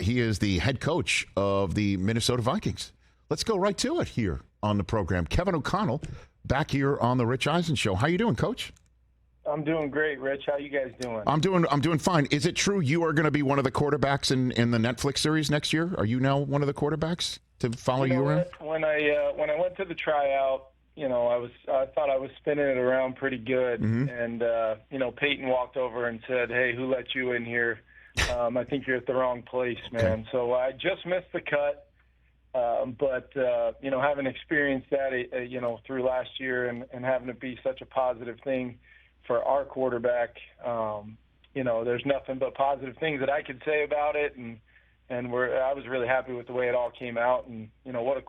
He is the head coach of the Minnesota Vikings. Let's go right to it here on the program. Kevin O'Connell back here on the Rich Eisen Show. How you doing, Coach? I'm doing great, Rich. How you guys doing? I'm doing fine. Is it true you are going to be one of the quarterbacks in the Netflix series next year? Are you now one of the quarterbacks to follow you around? When I went to the tryout, I thought I was spinning it around pretty good, and Peyton walked over and said, "Hey, who let you in here? I think you're at the wrong place, man." Okay. So I just missed the cut. But having experienced that, through last year and having it be such a positive thing for our quarterback, there's nothing but positive things that I could say about it. And I was really happy with the way it all came out. And, what a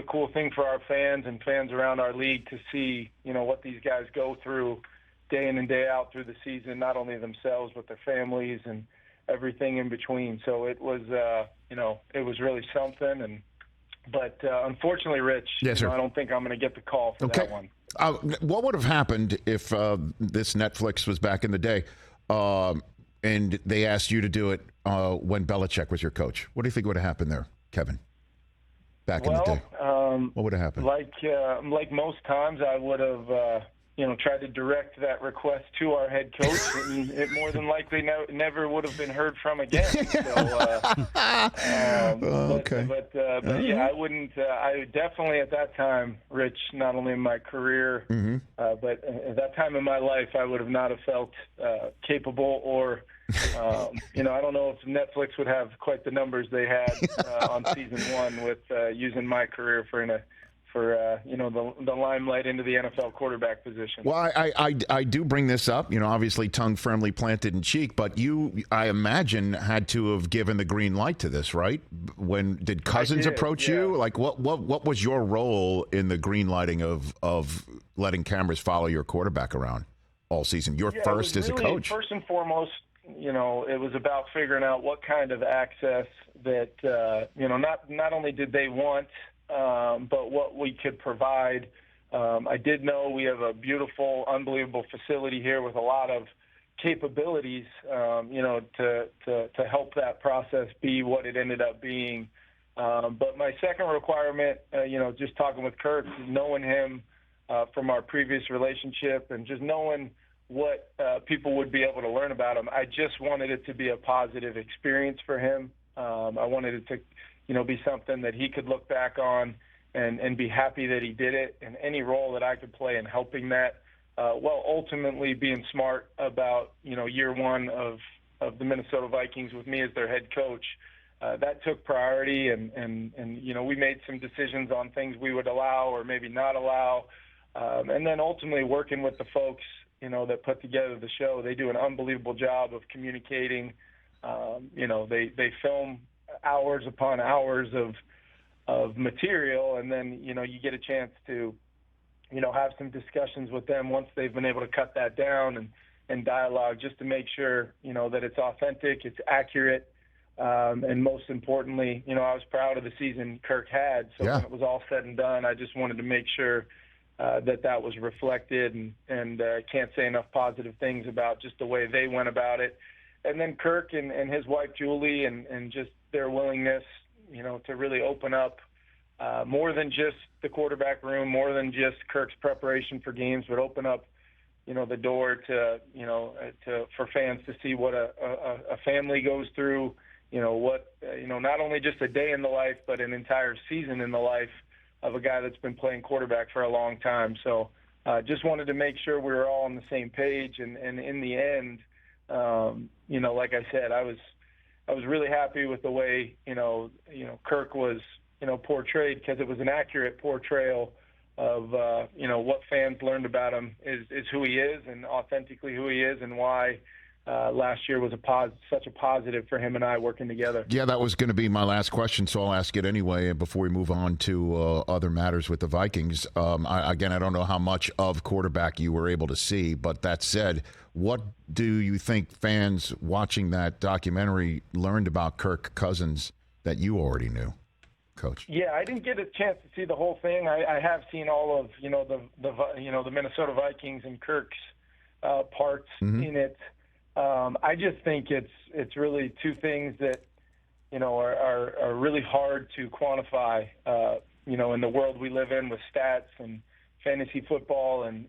cool thing for our fans and fans around our league to see, what these guys go through day in and day out through the season, not only themselves, but their families and everything in between. So it was, it was really something. But unfortunately, Rich, yes, sir. I don't think I'm going to get the call for that one. What would have happened if this Netflix was back in the day and they asked you to do it when Belichick was your coach? What do you think would have happened there, Kevin, back in the day? What would have happened? Like most times, I would have tried to direct that request to our head coach, and it more than likely never would have been heard from again. Okay. But yeah, I wouldn't. I definitely at that time, Rich, not only in my career, but at that time in my life, I would have not have felt capable or. I don't know if Netflix would have quite the numbers they had on season 1 with using my career for the limelight into the NFL quarterback position. Well, I do bring this up, obviously tongue firmly planted in cheek, but you, I imagine, had to have given the green light to this, right? When did Cousins approach you? Like, what was your role in the green lighting of letting cameras follow your quarterback around all season? Your first as a coach. First and foremost, it was about figuring out what kind of access that, not only did they want, but what we could provide. I did know we have a beautiful, unbelievable facility here with a lot of capabilities, to help that process be what it ended up being. But my second requirement, just talking with Kirk, knowing him from our previous relationship and just knowing what people would be able to learn about him, I just wanted it to be a positive experience for him. I wanted it to be something that he could look back on and be happy that he did it, and any role that I could play in helping that, while ultimately being smart about, year one of the Minnesota Vikings with me as their head coach. That took priority, and we made some decisions on things we would allow or maybe not allow. And then ultimately working with the folks, that put together the show. They do an unbelievable job of communicating. They film hours upon hours of material, and then you get a chance to have some discussions with them once they've been able to cut that down and dialogue, just to make sure that it's authentic, it's accurate, and most importantly, I was proud of the season Kirk had. So when it was all said and done, I just wanted to make sure that was reflected, and can't say enough positive things about just the way they went about it. And then Kirk and his wife Julie and just their willingness, to really open up more than just the quarterback room, more than just Kirk's preparation for games, but open up, the door to for fans to see what a family goes through, not only just a day in the life, but an entire season in the life of a guy that's been playing quarterback for a long time. So just wanted to make sure we were all on the same page. And in the end, like I said, I was really happy with the way, Kirk was, portrayed, because it was an accurate portrayal of, what fans learned about him is who he is, and authentically who he is, and why last year was such a positive for him and I working together. Yeah, that was going to be my last question, so I'll ask it anyway before we move on to other matters with the Vikings. I don't know how much of quarterback you were able to see, but that said, what do you think fans watching that documentary learned about Kirk Cousins that you already knew, Coach? Yeah, I didn't get a chance to see the whole thing. I have seen all of the Minnesota Vikings and Kirk's parts in it. I just think it's really two things that are really hard to quantify, in the world we live in with stats and fantasy football and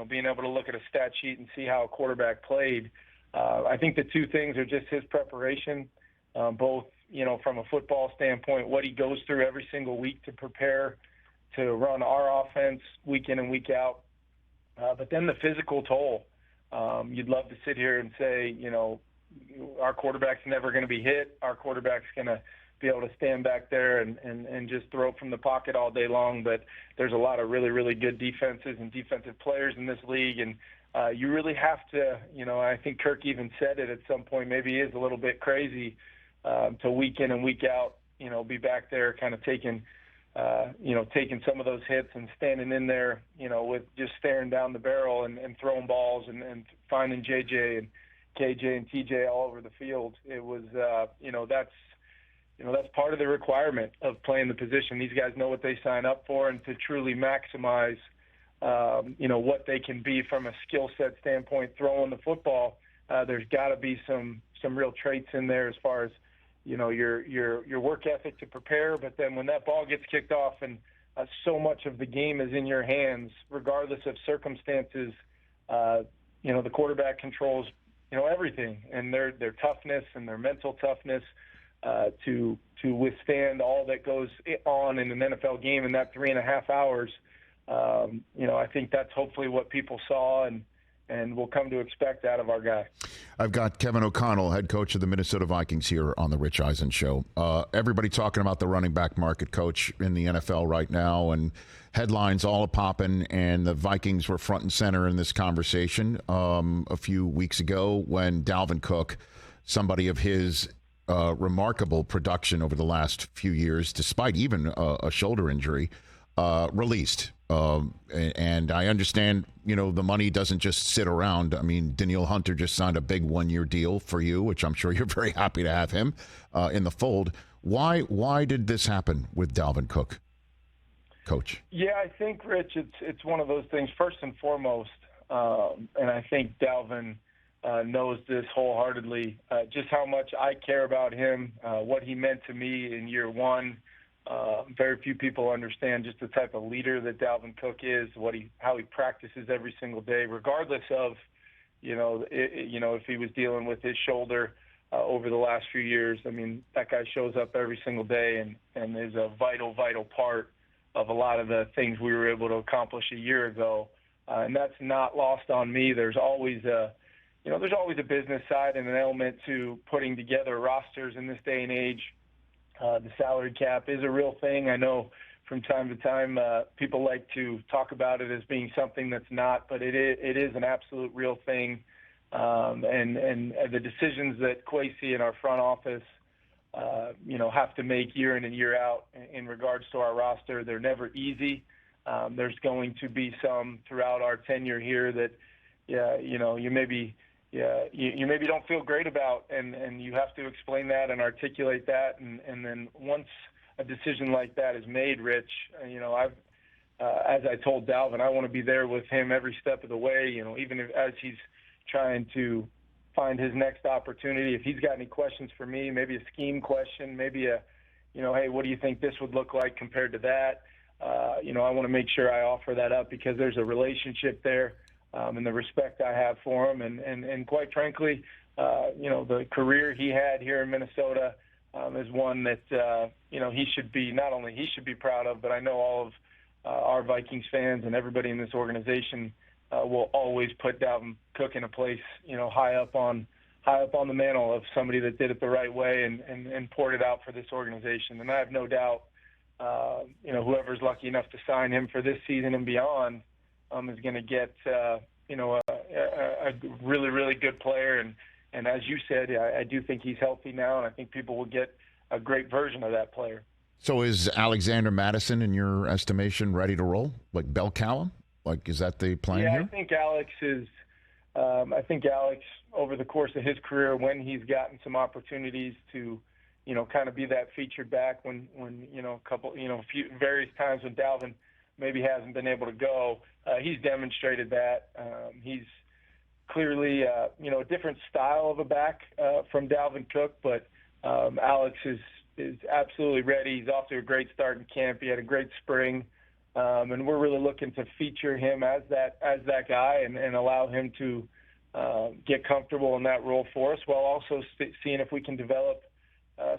being able to look at a stat sheet and see how a quarterback played. I think the two things are just his preparation, both, from a football standpoint, what he goes through every single week to prepare to run our offense week in and week out. But then the physical toll. You'd love to sit here and say, our quarterback's never going to be hit. Our quarterback's going to be able to stand back there and just throw from the pocket all day long. But there's a lot of really, really good defenses and defensive players in this league. And you really have to, I think Kirk even said it at some point, maybe he is a little bit crazy to week in and week out, be back there kind of taking some of those hits and standing in there, with just staring down the barrel and throwing balls and finding JJ and KJ and TJ all over the field. It was, that's part of the requirement of playing the position. These guys know what they sign up for, and to truly maximize, what they can be from a skill set standpoint, throwing the football. There's got to be some real traits in there as far as, your work ethic to prepare. But then when that ball gets kicked off and so much of the game is in your hands, regardless of circumstances, the quarterback controls, everything, and their toughness and their mental toughness to withstand all that goes on in an NFL game in that 3.5 hours. I think that's hopefully what people saw and will come to expect out of our guy. I've got Kevin O'Connell, head coach of the Minnesota Vikings, here on the Rich Eisen Show. Everybody talking about the running back market, coach, in the NFL right now, and headlines all popping, and the Vikings were front and center in this conversation a few weeks ago when Dalvin Cook, somebody of his remarkable production over the last few years, despite even a shoulder injury, released. And I understand, the money doesn't just sit around. I mean, Danielle Hunter just signed a big 1-year deal for you, which I'm sure you're very happy to have him in the fold. Why did this happen with Dalvin Cook, coach? Yeah, I think, Rich, it's one of those things, first and foremost, and I think Dalvin knows this wholeheartedly, just how much I care about him, what he meant to me in year one. Very few people understand just the type of leader that Dalvin Cook is, how he practices every single day, regardless of, if he was dealing with his shoulder over the last few years. I mean, that guy shows up every single day and is a vital, vital part of a lot of the things we were able to accomplish a year ago. And that's not lost on me. There's always a business side and an element to putting together rosters in this day and age. The salary cap is a real thing. I know from time to time people like to talk about it as being something that's not, but it is an absolute real thing. And the decisions that Kwesi and our front office, have to make year in and year out in regards to our roster, they're never easy. There's going to be some throughout our tenure here that, you maybe don't feel great about, and you have to explain that and articulate that. And then once a decision like that is made, Rich, I've, as I told Dalvin, I want to be there with him every step of the way, even as he's trying to find his next opportunity. If he's got any questions for me, maybe a scheme question, maybe hey, what do you think this would look like compared to that? I want to make sure I offer that up because there's a relationship there. And the respect I have for him, and quite frankly, the career he had here in Minnesota is one that he should be proud of. But I know all of our Vikings fans and everybody in this organization will always put Dalvin Cook in a place, high up on the mantle of somebody that did it the right way and poured it out for this organization. And I have no doubt, whoever's lucky enough to sign him for this season and beyond is going to get, a really, really good player. And as you said, I do think he's healthy now, and I think people will get a great version of that player. So is Alexander Mattison, in your estimation, ready to roll? Like bell cow him? Like, is that the plan here? I think Alex is. I think Alex, over the course of his career, when he's gotten some opportunities to, kind of be that featured back when various times when Dalvin maybe hasn't been able to go, he's demonstrated that. He's clearly, a different style of a back from Dalvin Cook, but Alex is absolutely ready. He's off to a great start in camp. He had a great spring, and we're really looking to feature him as that guy and allow him to get comfortable in that role for us, while also seeing if we can develop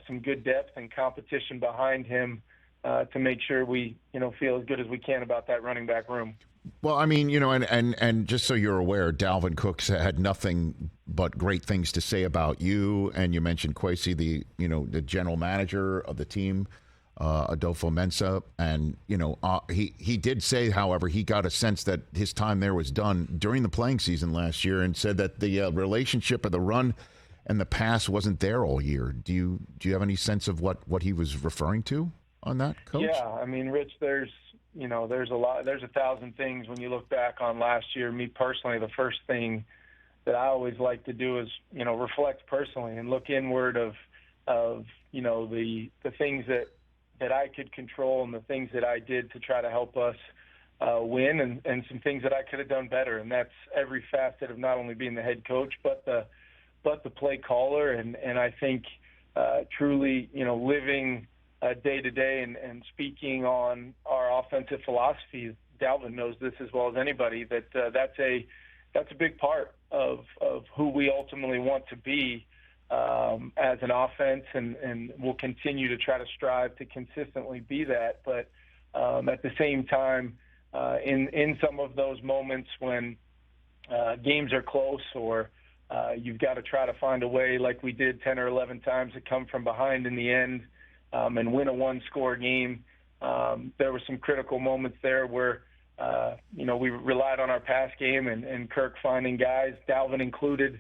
some good depth and competition behind him to make sure we feel as good as we can about that running back room. Well, I mean, and just so you're aware, Dalvin Cook had nothing but great things to say about you. And you mentioned Kwesi, the general manager of the team, Adolfo Mensa. And, he did say, however, he got a sense that his time there was done during the playing season last year, and said that the relationship of the run and the pass wasn't there all year. Do you have any sense of what he was referring to on that, Coach? Yeah, I mean, Rich, there's 1,000 things when you look back on last year. Me personally, the first thing that I always like to do is, reflect personally and look inward of the things that I could control and the things that I did to try to help us win, and some things that I could have done better. And that's every facet of not only being the head coach, but the play caller. And I think truly, living day to day and speaking on our offensive philosophy. Dalvin knows this as well as anybody, that that's a big part of who we ultimately want to be as an offense, and we'll continue to try to strive to consistently be that. But at the same time, in some of those moments when games are close, or you've got to try to find a way, like we did 10 or 11 times, to come from behind in the end and win a one-score game. There were some critical moments there where, we relied on our pass game and Kirk finding guys, Dalvin included,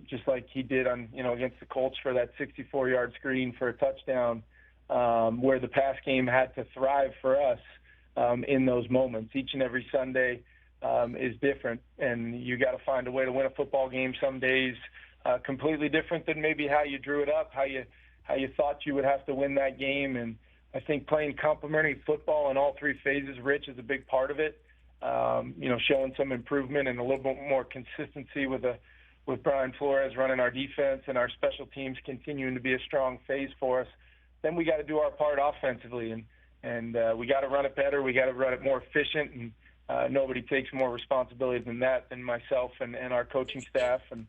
just like he did on, against the Colts for that 64-yard screen for a touchdown, where the pass game had to thrive for us in those moments. Each and every Sunday is different, and you got to find a way to win a football game some days completely different than maybe how you drew it up, how you thought you would have to win that game. And I think playing complementary football in all three phases, Rich, is a big part of it. Showing some improvement and a little bit more consistency with Brian Flores running our defense and our special teams continuing to be a strong phase for us. Then we got to do our part offensively, and we got to run it better. We got to run it more efficient, and nobody takes more responsibility than myself and our coaching staff. And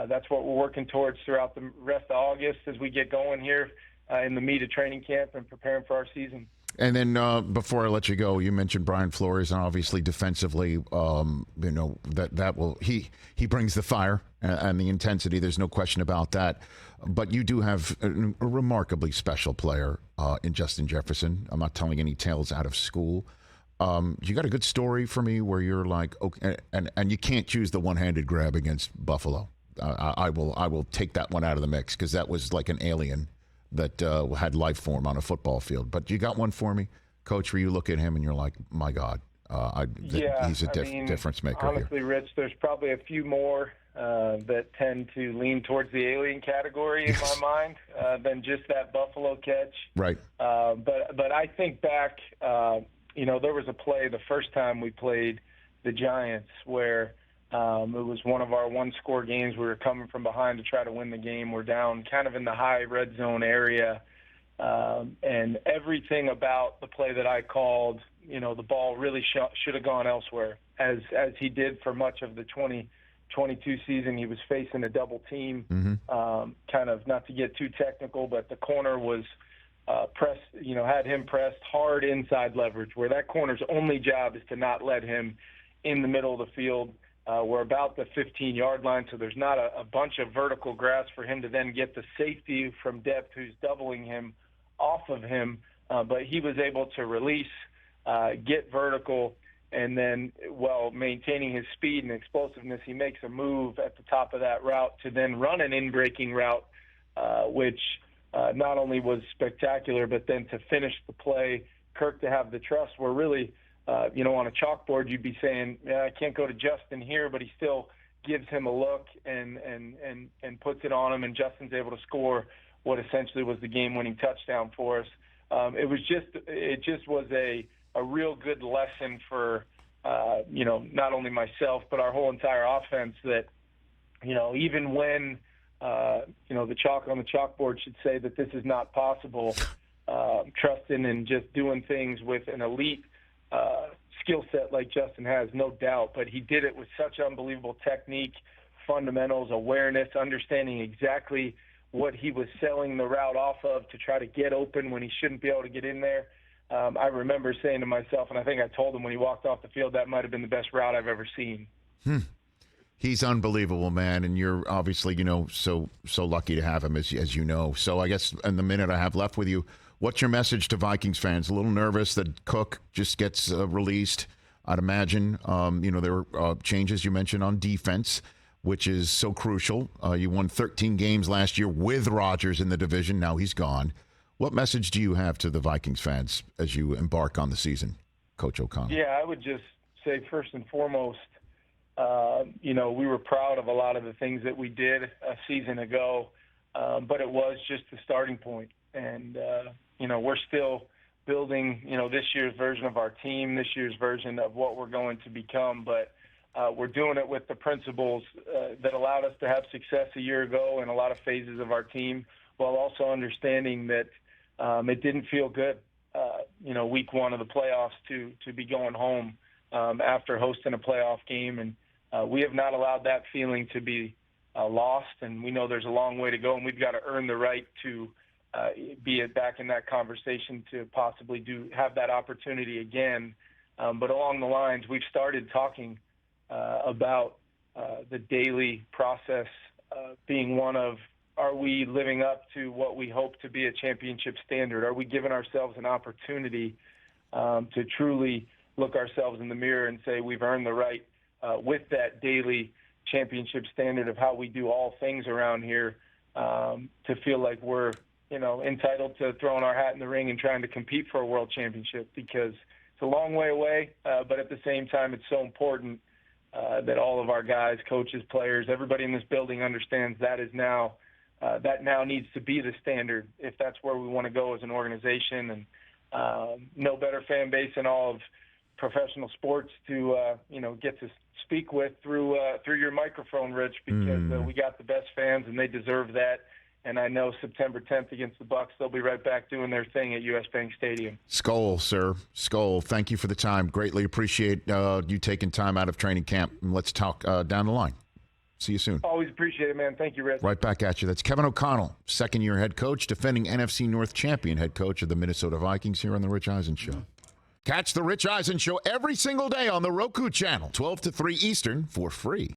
that's what we're working towards throughout the rest of August as we get going here in the meat of training camp and preparing for our season. And then before I let you go, you mentioned Brian Flores, and obviously defensively, that will he brings the fire and the intensity. There's no question about that. But you do have a remarkably special player in Justin Jefferson. I'm not telling any tales out of school. You got a good story for me where you're like, okay, and you can't choose the one-handed grab against Buffalo. I will take that one out of the mix, because that was like an alien that had life form on a football field. But you got one for me, Coach, where you look at him and you're like, my God, he's a difference maker. Honestly, here. Rich, there's probably a few more that tend to lean towards the alien category in my mind than just that Buffalo catch. Right. But I think back, there was a play the first time we played the Giants where it was one of our one-score games. We were coming from behind to try to win the game. We're down kind of in the high red zone area. And everything about the play that I called, the ball really should have gone elsewhere, as he did for much of the 2022 season. He was facing a double team, kind of, not to get too technical, but the corner was pressed, had him pressed hard inside leverage, where that corner's only job is to not let him in the middle of the field. We're about the 15-yard line, so there's not a bunch of vertical grass for him to then get the safety from depth who's doubling him off of him. But he was able to release, get vertical, and then, while maintaining his speed and explosiveness, he makes a move at the top of that route to then run an in-breaking route, which not only was spectacular, but then to finish the play, Kirk to have the trust where really – on a chalkboard, you'd be saying, I can't go to Justin here, but he still gives him a look and puts it on him, and Justin's able to score what essentially was the game-winning touchdown for us. It just was a real good lesson for, not only myself, but our whole entire offense, that, even when the chalk on the chalkboard should say that this is not possible. Trusting and just doing things with an elite skill set like Justin has, no doubt. But he did it with such unbelievable technique, fundamentals, awareness, understanding exactly what he was selling the route off of to try to get open when he shouldn't be able to get in there. I remember saying to myself, and I think I told him when he walked off the field, that might have been the best route I've ever seen. He's unbelievable, man, and you're obviously, so lucky to have him, as you know. So I guess in the minute I have left with you, what's your message to Vikings fans? A little nervous that Cook just gets released, I'd imagine. There are changes you mentioned on defense, which is so crucial. You won 13 games last year with Rodgers in the division. Now he's gone. What message do you have to the Vikings fans as you embark on the season, Coach O'Connell? Yeah, I would just say first and foremost, we were proud of a lot of the things that we did a season ago, but it was just the starting point. And, we're still building, this year's version of our team, this year's version of what we're going to become. But we're doing it with the principles that allowed us to have success a year ago in a lot of phases of our team, while also understanding that it didn't feel good, week one of the playoffs to be going home after hosting a playoff game. And we have not allowed that feeling to be lost, and we know there's a long way to go, and we've got to earn the right to be back in that conversation to possibly have that opportunity again. But along the lines, we've started talking about the daily process being one of, are we living up to what we hope to be a championship standard? Are we giving ourselves an opportunity to truly look ourselves in the mirror and say we've earned the right with that daily championship standard of how we do all things around here to feel like we're, entitled to throwing our hat in the ring and trying to compete for a world championship, because it's a long way away, but at the same time it's so important that all of our guys, coaches, players, everybody in this building understands that now needs to be the standard if that's where we want to go as an organization. And no better fan base in all of professional sports to get to speak with through your microphone, Rich, because we got the best fans and they deserve that. And I know September 10th against the Bucs, they'll be right back doing their thing at US Bank Stadium. Skol, sir. Skol. Thank you for the time. Greatly appreciate you taking time out of training camp. And let's talk down the line. See you soon. Always appreciate it, man. Thank you, Rich. Right back at you. That's Kevin O'Connell, second-year head coach, defending NFC North champion head coach of the Minnesota Vikings here on The Rich Eisen Show. Catch The Rich Eisen Show every single day on the Roku channel, 12 to 3 Eastern, for free.